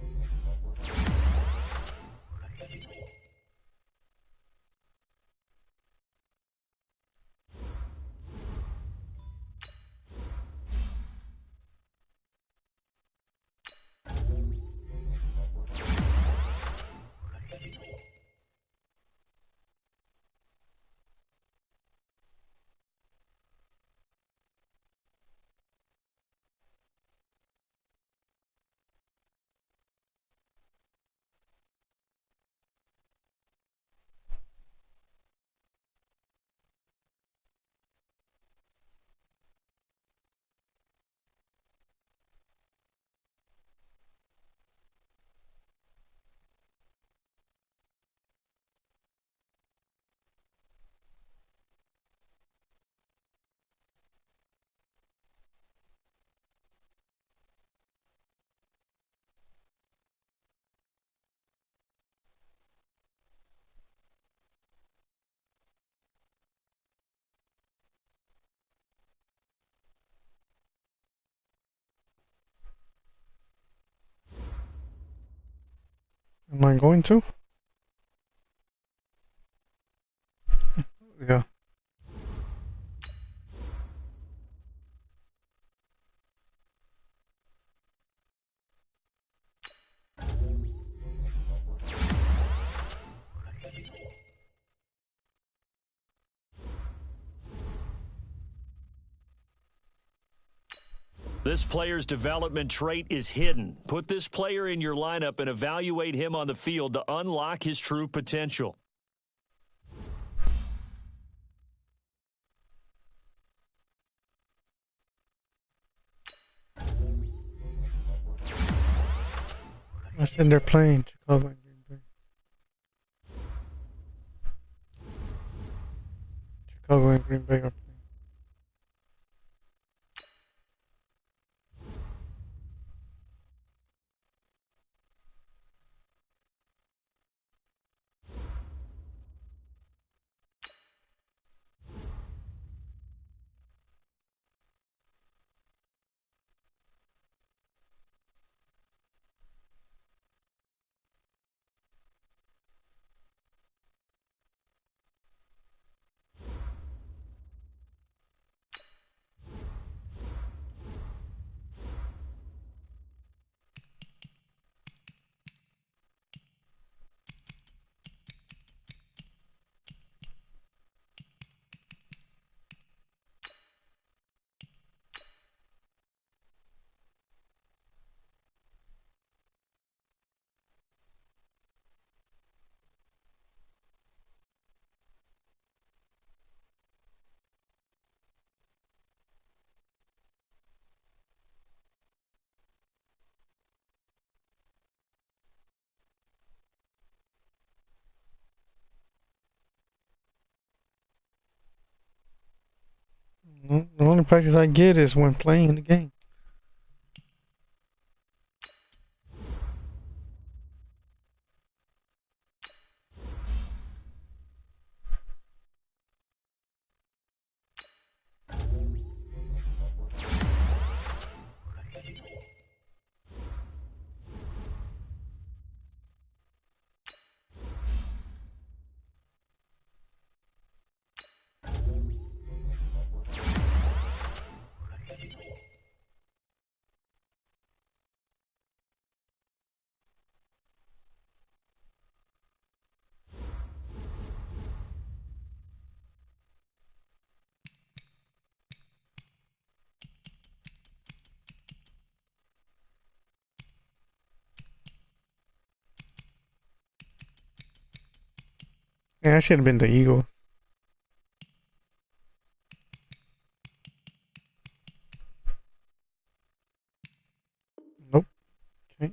Am I going to? Yeah. This player's development trait is hidden. Put this player in your lineup and evaluate him on the field to unlock his true potential. I said they're playing Chicago and Green Bay. Chicago and Green Bay are playing. The only practice I get is when playing the game. Yeah, I should have been the Eagles. Nope. Okay.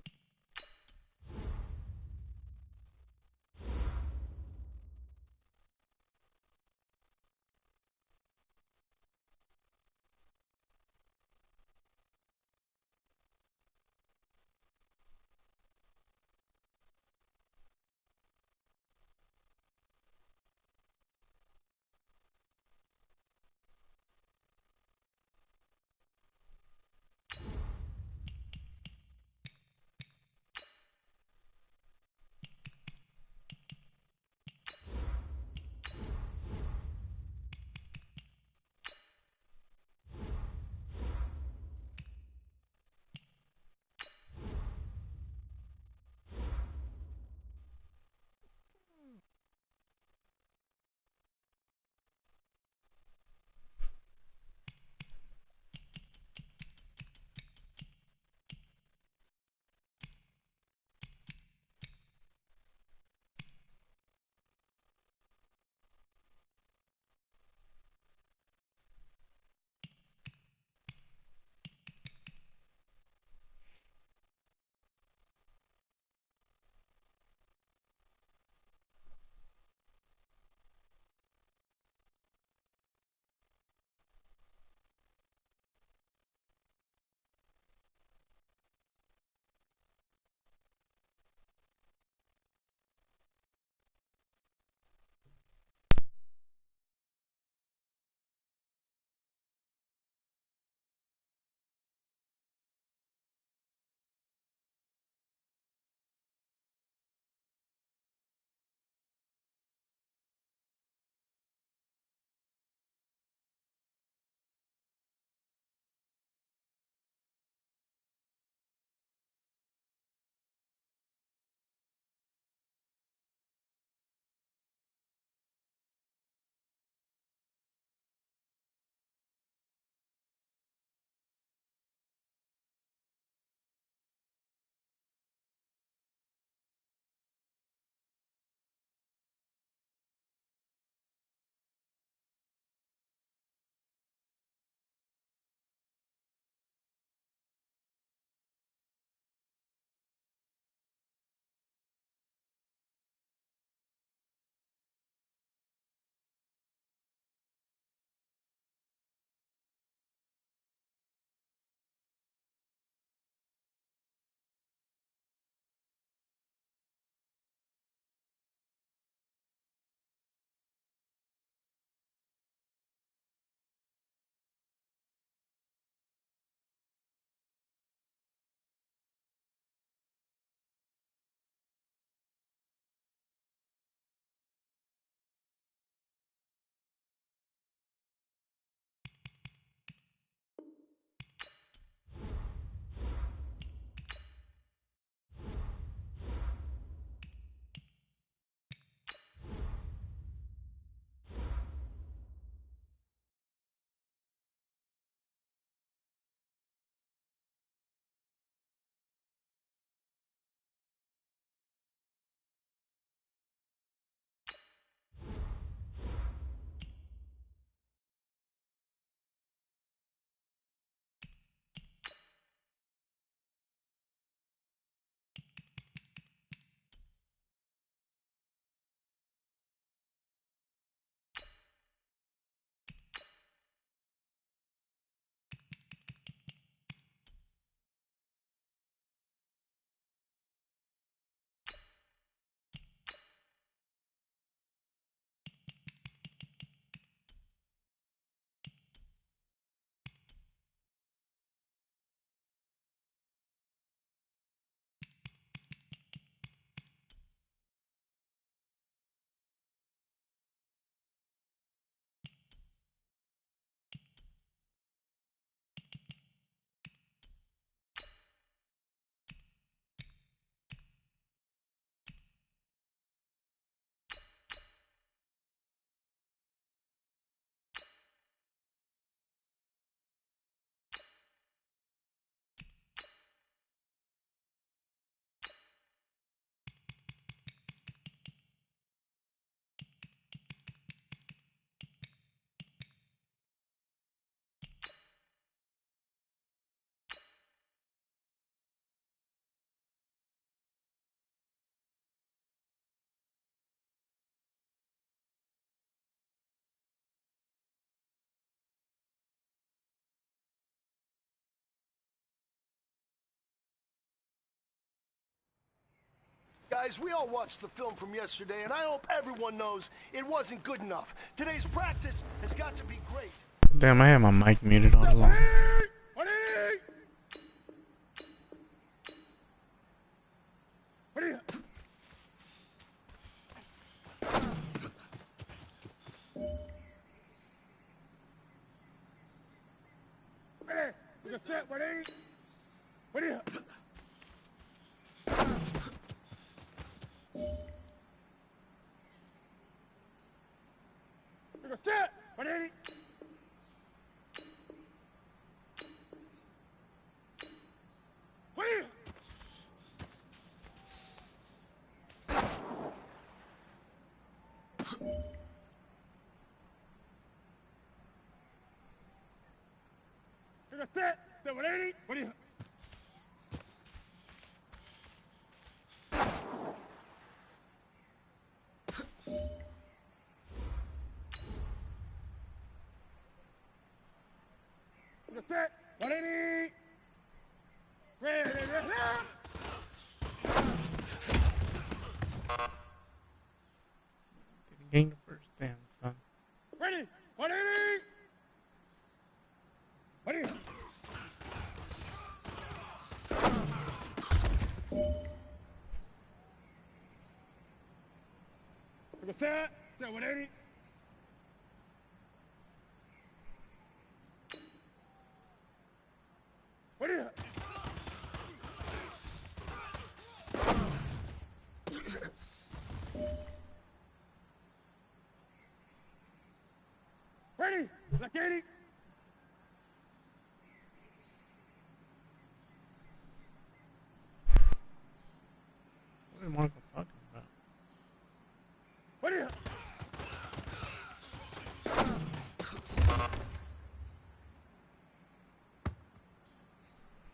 Guys, we all watched the film from yesterday, and I hope everyone knows it wasn't good enough. Today's practice has got to be great. Damn, I had my mic muted all along. Set! 180! Wait! Set! 180! What do you... Set! 180! Ready, ready, Gain the first down, son. ready! 180! What are you... Set! 180! What are you... Ready! LuCkYnights! What am I talking about? What are you...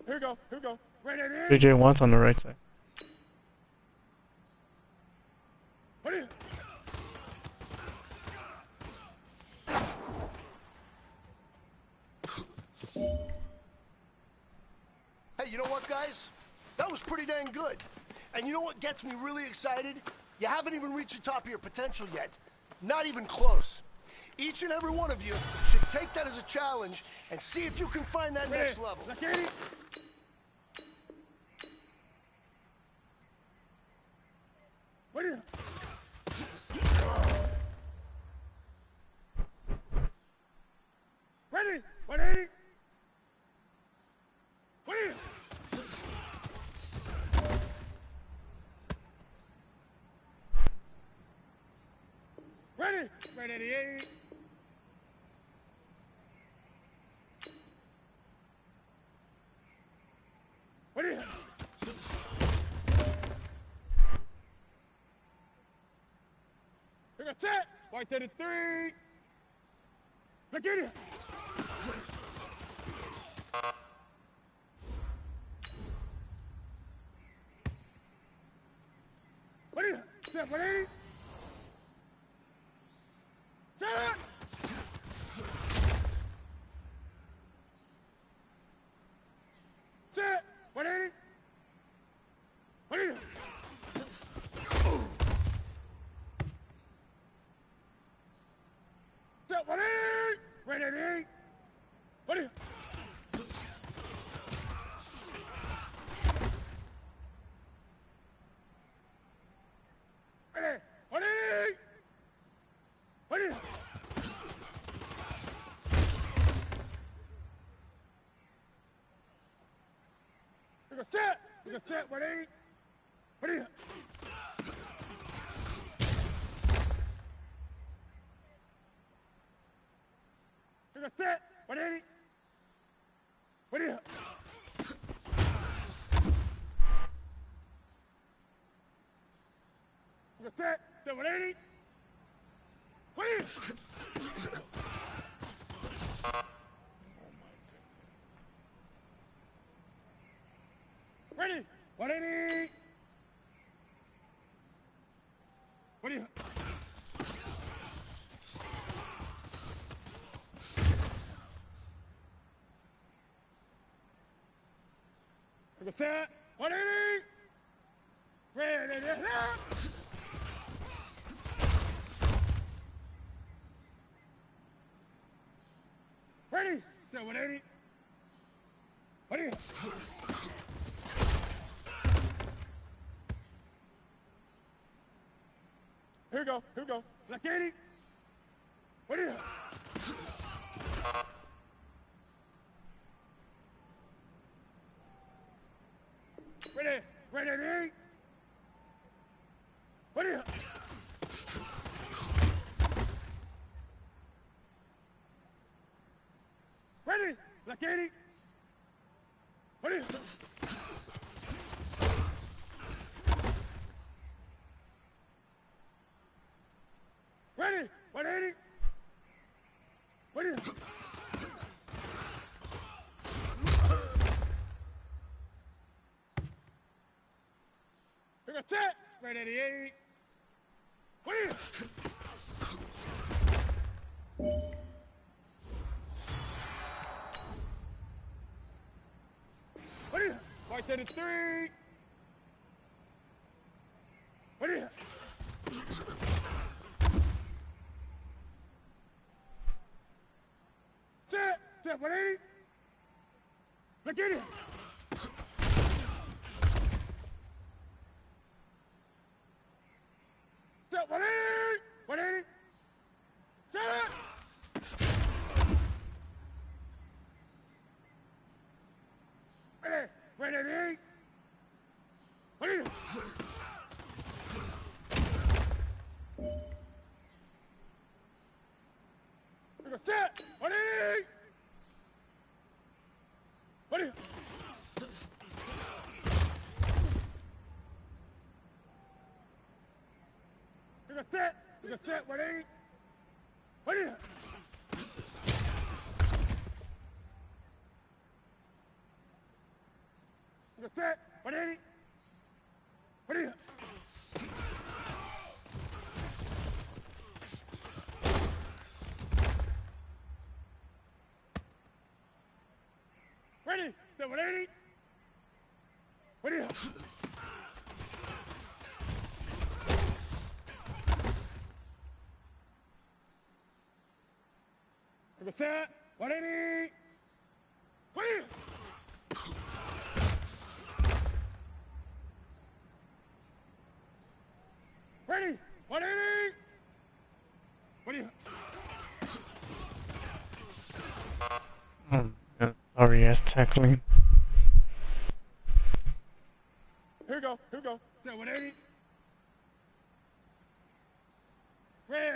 Here we go, here we go. Ready, ready. JJ Watt's on the right side. What are you... Hey, you know what, guys? That was pretty dang good. And you know what gets me really excited? You haven't even reached the top of your potential yet. Not even close. Each and every one of you should take that as a challenge and see if you can find that next level. LuCkYnights! What are you... Ready! 180! What are you... Ready! 188! What are you... Here goes set! White 33! LuCkYnights! What are you... Set 180! Set! Set! 180! What are you... Set 180! Ready, ready! What are you... Ready! 180! What are you... We go set! We go set! 180! What are you... We go set! 180! What are you... We go set! 180! What are you... Ready! 180! What are you... We go set! 180! Ready? So 180. Ready? Here we go. Here we go. Like 80. Ready? Ready? Ready? Ready? Ready? Like 80. Ready? Ready? 180. Ready? Here goes set. Right at the 80. Ready? Ready? White set at 3. Ready? Set. Set 180. Look at it. Set 180. 180. Set. Ready. Ready at 8. Ready. Here goes set. 180. Ready. Here goes set. Here goes set. 180. Ready. Here goes set. 180. Ready. Ready. Set 180. Ready. Here goes set. 180. Ready. Ready. 180. Ready. Sorry ass tackling. Here we go. Here we go. Set 180. Ready.